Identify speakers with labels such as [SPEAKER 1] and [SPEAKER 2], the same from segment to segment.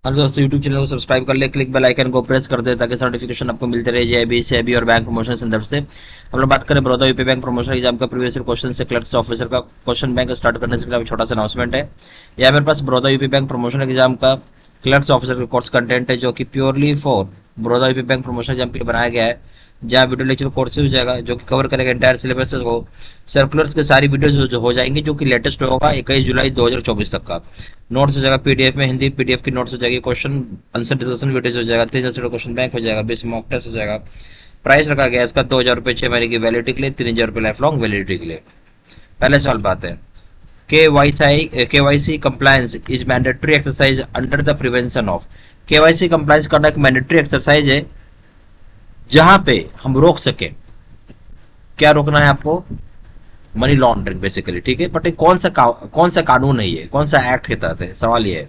[SPEAKER 1] और दोस्तों YouTube channel को सब्सक्राइब कर ले, क्लिक बेल आइकन को प्रेस कर दे ताकि नोटिफिकेशन आपको मिलते रहे जेआईबी सेबी और बैंक प्रमोशन संदर्भ से। हम लोग बात करें Baroda UP bank promotion exam का प्रीवियस क्वेश्चन से क्लर्क्स ऑफिसर का क्वेश्चन बैंक स्टार्ट करने से पहले छोटा सा अनाउंसमेंट है। यह मेरे पास Baroda UP bank promotion exam का क्लर्क्स ऑफिसर का कोर्स कंटेंट है जो कि purely for Baroda UP bank promotion exam के लिए बनाया गया है, जहाँ वीडियो लेक्चर कोर्स हो जाएगा जो कि कवर करेगा एंटायर सिलेबस को। सर्कुलर्स के सारी वीडियोस जो हो जाएंगी जो कि लेटेस्ट होगा 21 जुलाई 2024 तक का। नोट्स हो जाएगा पीडीएफ में, हिंदी पीडीएफ की नोट्स हो जाएगी, क्वेश्चन आंसर डिस्कशन वीडियोस हो जाएगा, 3 क्वेश्चन बैंक हो जाएगा, बेसिक मॉक टेस्ट हो जाएगा। प्राइस रखा गया इसका 2000 रुपये 6 महीने की वैलिडिटी के लिए, 3000 रुपये लाइफ लॉन्ग वैलिडिटी के लिए। पहले सवाल बात है KYC compliance is mandatory exercise under the prevention of. KYC compliance करना एक मैंडेटरी एक्सरसाइज है जहां पे हम रोक सके। क्या रोकना है आपको? मनी लॉन्ड्रिंग बेसिकली, ठीक है। बट कौन सा कानून है ये, कौन सा एक्ट के तहत है, सवाल ये है।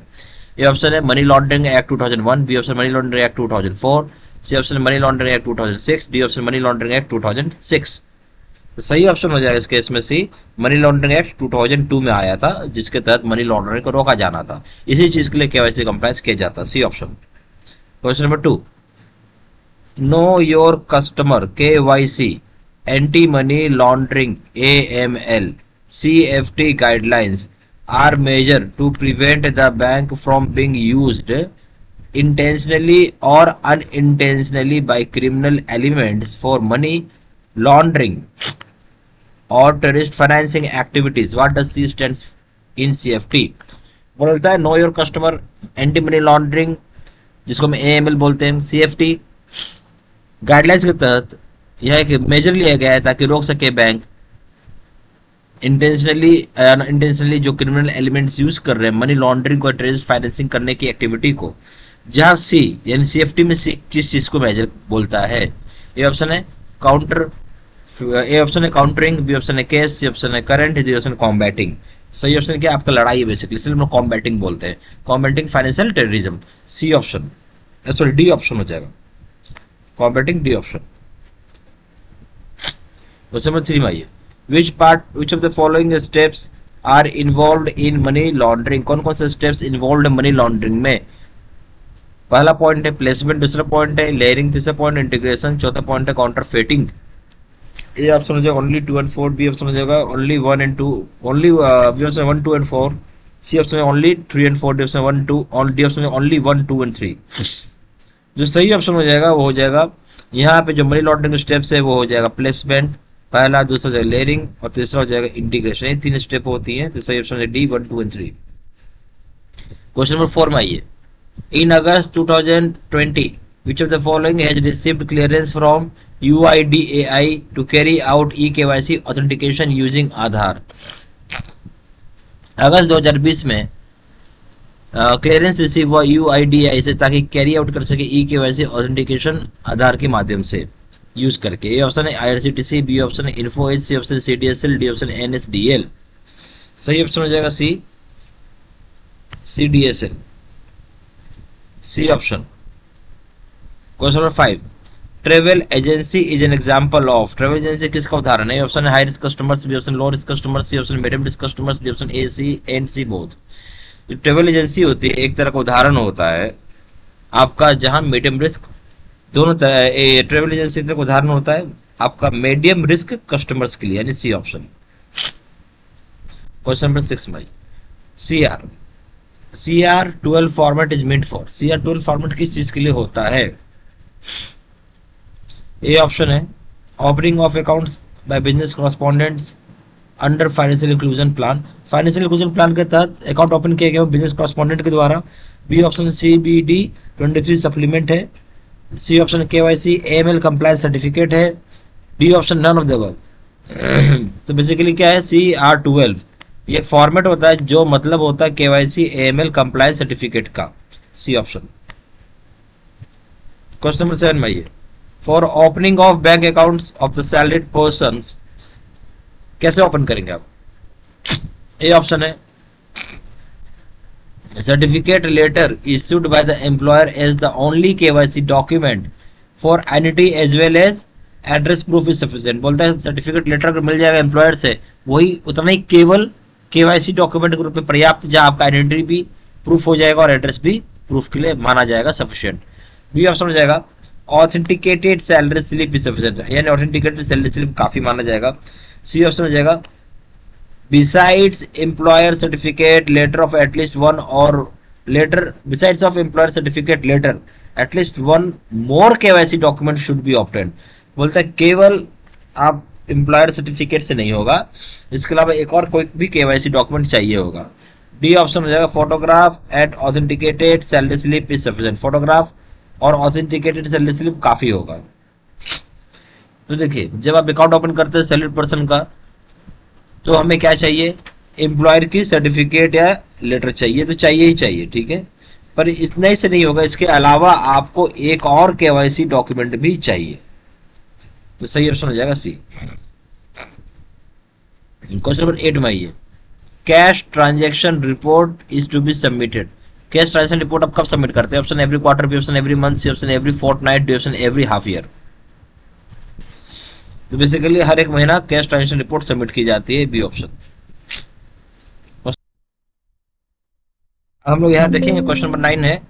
[SPEAKER 1] ये ऑप्शन है money laundering act 2001, B option money laundering act 2004, C option money laundering act 2006, D option money laundering act 2006। तो सही ऑप्शन हो जाएगा इस केस में सी, मनी लॉन्ड्रिंग एक्ट 2002 में आया था जिसके तहत मनी लॉन्ड्रिंग को रोका जाना था। इसी चीज के लिए केवाईसी कंप्लायंस किया जाता, C option. Question number 2, know your customer KYC anti money laundering AML CFT guidelines are measured to prevent the bank from being used intentionally or unintentionally by criminal elements for money laundering or terrorist financing activities. What does C stands in CFT? बोलता है no your customer anti money laundering जिसको हम AML बोलते हैं, CFT guidelines के तहत यह एक मेजर लिया गया है ताकि रोक सके बैंक इंटेंशनली जो क्रिमिनल एलिमेंट्स यूज कर रहे हैं मनी लॉन्ड्रिंग और टेररिस्ट फाइनेंसिंग करने की एक्टिविटी को। जहां सी यानी CFT में सी किस चीज को मेजर बोलता है? ए ऑप्शन है काउंटरिंग, बी ऑप्शन है केस, सी ऑप्शन है करंट, डी ऑप्शन कॉम्बैटिंग। सही ऑप्शन क्या? आपका लड़ाई है बेसिकली, इसलिए हम लोग कॉम्बैटिंग बोलते हैं, combating financial terrorism. C option, sorry D option हो जाएगा, combating, D option. Question number 3 में आइए, which of the following steps are involved in money laundering. कौन कौन से स्टेप्स इन्वॉल्व्ड मनी लॉन्ड्रिंग में? पहला पॉइंट है प्लेसमेंट, दूसरा पॉइंट है लेयरिंग, तीसरा पॉइंट इंटीग्रेशन, चौथा पॉइंट है काउंटरफेटिंग। ए ऑप्शन हो जाएगा ओनली 2 and 4, बी ऑप्शन हो जाएगा only 1 and 2, only B option 1, 2 and 4, C option है ओनली 3 and 4, डी ऑप्शन 1, 2, और डी ऑप्शन है ओनली 1, 2 and 3। जो सही ऑप्शन हो जाएगा वो हो जाएगा यहाँ पे जो मनी लॉन्ड्रिंग स्टेप्स है वो हो जाएगा प्लेसमेंट पहला, दूसरा हो जाएगा लेयरिंग और तीसरा हो जाएगा इंटीग्रेशन। ये 3 स्टेप होती हैं, तो सही ऑप्शन है डी 1, 2 and 3। क्वेश्चन नंबर 4 में आइए, इन अगस्त 2020 which of the following has received clearance from UIDAI to carry out eKYC authentication using आधार। अगस्त 2020 में क्लियरेंस रिसीव हुआ UIDAI से ताकि कैरी आउट कर सके eKYC ऑथेंटिकेशन आधार के माध्यम से यूज करके। ए ऑप्शन है IRCTC, बी ऑप्शन है इन्फोएज, सी ऑप्शन है CDSL, डी ऑप्शन है NSDL। सही ऑप्शन हो जाएगा C, CDSL, C option. Question number 5, travel agency is an example of. Travel agency किसका उदाहरण है? ऑप्शन है high risk customers, B option low risk customers, C option medium risk customers, D option A, C and C both. जो travel agency होती है एक तरह का उदाहरण होता है आपका जहां मीडियम रिस्क दोनों तरह, ट्रेवल एजेंसी एक तरह का उदाहरण होता है आपका मीडियम रिस्क कस्टमर्स के लिए, यानी सी ऑप्शन। क्वेश्चन नंबर 6 में CR12 format is meant for. CR12 format किस चीज के लिए होता है? ए ऑप्शन है opening of accounts by business correspondents under financial inclusion plan. Financial inclusion plan के तहत अकाउंट ओपन किए गए बिजनेस कॉरेस्पॉन्डेंट के द्वारा। बी ऑप्शन CBD 23 सप्लीमेंट है, C option KYC AML compliance certificate है, D option none of the above. तो basically क्या है? CR12 ये फॉर्मेट होता है जो मतलब होता है KYC AML कंप्लायंस सर्टिफिकेट का, सी ऑप्शन। क्वेश्चन नंबर 7 में आइए, for opening of bank accounts of the salaried persons, कैसे ओपन करेंगे आप? ए ऑप्शन है certificate letter issued by the employer as the only KYC document for annuity as well as address proof is sufficient। बोलता है certificate letter अगर मिल जाएगा employer से वही उतना ही केवल KYC डॉक्यूमेंट के रूप में पर्याप्त, जहां आपका आइडेंटिटी भी प्रूफ हो जाएगा और एड्रेस भी प्रूफ के लिए माना जाएगा सफिशिएंट। बी ऑप्शन हो जाएगा authenticated salary slip is sufficient, यानी ऑथेंटिकेटेड सैलरी स्लिप काफी माना जाएगा। सी ऑप्शन हो जाएगा besides employer certificate letter of at least one और letter besides of employer certificate letter at least one more KYC document should be obtained. बोलता है केवल आप एम्प्लॉयर सर्टिफिकेट से नहीं होगा, इसके अलावा एक और कोई भी केवाईसी डॉक्यूमेंट चाहिए होगा। डी ऑप्शन हो जाएगा photograph and authenticated salary slip is sufficient, photograph और ऑथेंटिकेटेड सैलरी स्लिप काफी होगा। तो देखिए जब आप अकाउंट ओपन करते हैं सैलरीड पर्सन का तो हमें क्या चाहिए, एम्प्लॉयर की सर्टिफिकेट या लेटर चाहिए, तो चाहिए ही चाहिए, ठीक है। पर इतना ही से नहीं होगा, इसके अलावा आपको एक और केवाईसी डॉक्यूमेंट भी चाहिए, तो सही ऑप्शन हो जाएगा सी। क्वेश्चन नंबर 8 में आइए, cash transaction report is to be submitted. Cash transaction report आप कब सबमिट करते हैं? Option every quarter, B option every month, C option every fortnight, D option every half year. तो बेसिकली हर एक महीना कैश ट्रांजैक्शन रिपोर्ट सबमिट की जाती है, बी ऑप्शन। हम लोग यहाँ देखेंगे क्वेश्चन नंबर 9 है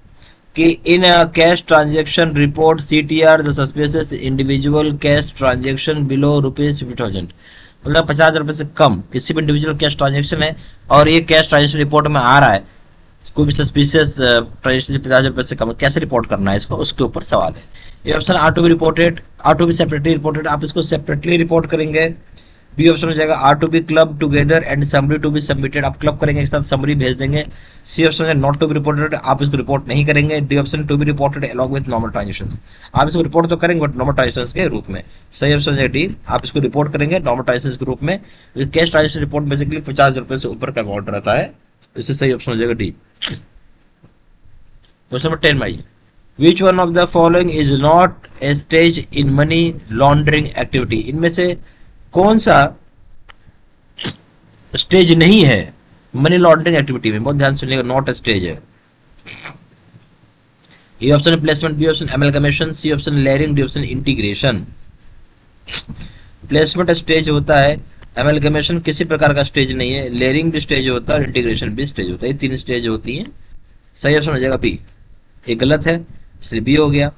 [SPEAKER 1] कि in cash transaction report CTR the suspicious individual cash transaction below ₹50,000, मतलब 50,000 रुपए से कम किसी भी इंडिविजुअल कैश ट्रांजैक्शन है और ये कैश ट्रांजैक्शन रिपोर्ट में आ रहा है, कोई भी सस्पिशियस ट्रांजैक्शन 50,000 रुपए से कम, कैसे रिपोर्ट करना है इसको, उसके ऊपर सवाल है। ये option are to be reported, are to be separately reported, आप इसको सेपरेटली रिपोर्ट करेंगे। बी ऑप्शन हो जाएगा are to be club together and summary to be submitted, आप क्लब करेंगे एक साथ समरी भेज देंगे। सी ऑप्शन है नॉट टू बी रिपोर्टेड, आप इसको रिपोर्ट नहीं करेंगे। D option to be reported along with normal transactions, आप इसको रिपोर्ट तो करेंगे बट नॉर्मल ट्रांजैक्शंस के रूप में। सही ऑप्शन है डी, आप इसको रिपोर्ट करेंगे नॉर्मल ट्रांजैक्शंस के रूप में। कैश ट्रांजैक्शन रिपोर्ट बेसिकली 50,000 रुपए से ऊपर का अमाउंट रहता है, इससे सही ऑप्शन हो जाएगा डी। क्वेश्चन नंबर 10 में आइए, Which one of the following is not a stage in money laundering activity? इनमें से कौन सा स्टेज नहीं है मनी लॉन्ड्रिंग एक्टिविटी में? बहुत ध्यान सुनिएगा, नॉट अ स्टेज है। A option placement, B option amalgamation, C option layering, D option integration. Placement stage होता है, एमलगमेशन किसी प्रकार का स्टेज नहीं है, लेयरिंग भी स्टेज होता है और इंटीग्रेशन भी स्टेज होता है, ये 3 स्टेज होती हैं। सही ऑप्शन हो जाएगा बी। ये गलत है इसलिए बी हो गया।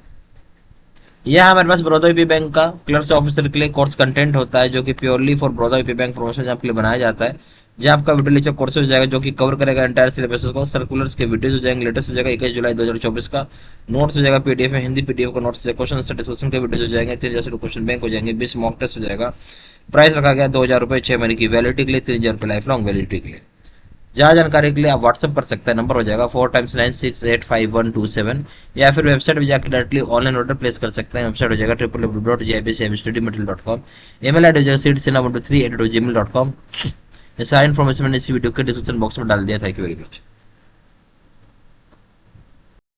[SPEAKER 1] यह हमारे पास बड़ौदा यूपी बैंक का क्लर्क ऑफिसर के लिए कोर्स कंटेंट होता है जो कि purely for Baroda UP bank promotion आपके लिए बनाया जाता है, जहाँ आपका वीडियो लेक्चर कोर्स हो जाएगा जो कि कवर करेगा एंटायर सिलेबस को। सर्कुलर्स के वीडियोस हो जाएंगे, लेटेस्ट हो जाएगा 21 जुलाई 2024 का, नोट्स हो जाएगा पीडीएफ में, हिंदी पीडीएफ का नोट्स, क्वेश्चन आंसर डिस्कशन के वीडियोस हो जाएंगे, 3 जैसे क्वेश्चन बैंक हो जाएंगे, 20 मॉक टेस्ट हो जाएगा। प्राइस रखा गया 2,000 रुपये 6 महीने की वैलिडिटी के लिए, 3,000 रुपये लाइफ लॉन्ग वैलिडिटी के लिए। ज़्यादा जानकारी के लिए आप व्हाट्सअप कर सकते हैं, नंबर हो जाएगा 4 × 96855127, या फिर वेबसाइट में जाकर डायरेक्टली ऑनलाइन ऑर्डर प्लेस कर सकते हैं। वेबसाइट हो जाएगा www.jibcmstudymaterial.com, email ID हो जाएगा seedsena123@gmail.com। ये सारी इन्फॉर्मेशन मैंने इसी वीडियो के डिस्क्रिप्शन बॉक्स में डाल दिया। Thank you very much.